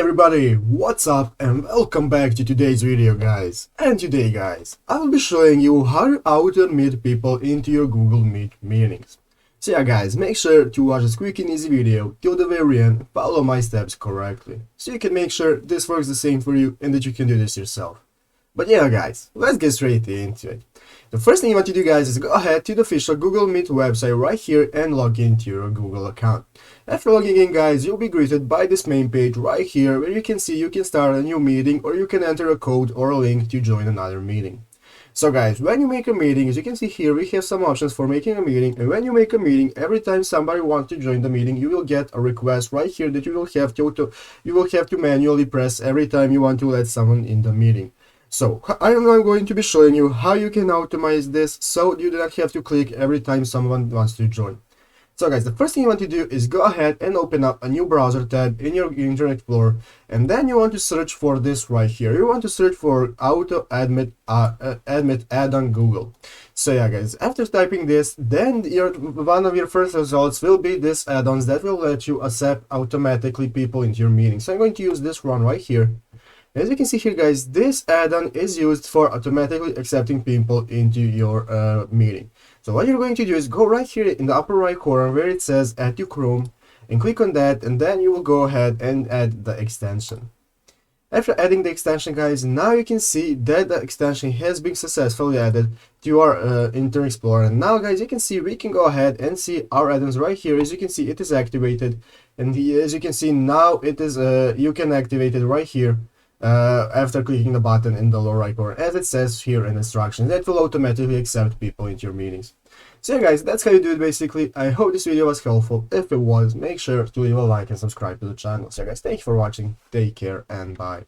Hey everybody, what's up and welcome back to today's video guys. And today guys, I will be showing you how to auto-admit people into your Google Meet meetings. So yeah guys, make sure to watch this quick and easy video till the very end, follow my steps correctly, so you can make sure this works the same for you and that you can do this yourself. But yeah guys, let's get straight into it. The first thing you want to do guys is go ahead to the official Google Meet website right here and log into your Google account. After logging in guys, you'll be greeted by this main page right here where you can see you can start a new meeting or you can enter a code or a link to join another meeting. So guys, when you make a meeting, as you can see here, we have some options for making a meeting, and when you make a meeting, every time somebody wants to join the meeting, you will get a request right here that you will have to manually press every time you want to let someone in the meeting. So I am now going to be showing you how you can automate this so you do not have to click every time someone wants to join. So guys, the first thing you want to do is go ahead and open up a new browser tab in your Internet Explorer, and then you want to search for this right here. You want to search for auto admit add-on Google. So yeah guys, after typing this, then one of your first results will be this add-ons that will let you accept automatically people into your meeting. So I'm going to use this one right here. As you can see here guys, this add-on is used for automatically accepting people into your meeting. So what you're going to do is go right here in the upper right corner where it says add to Chrome and click on that, and then you will go ahead and add the extension. After adding the extension guys, now you can see that the extension has been successfully added to our Internet Explorer. And now guys, you can see we can go ahead and see our add-ons right here. As you can see, it is activated, and as you can see now it is you can activate it right here. After clicking the button in the lower right corner, as it says here in instructions, that will automatically accept people into your meetings. So yeah guys, that's how you do it basically. I hope this video was helpful. If it was, make sure to leave a like and subscribe to the channel. So yeah guys, thank you for watching, take care and bye.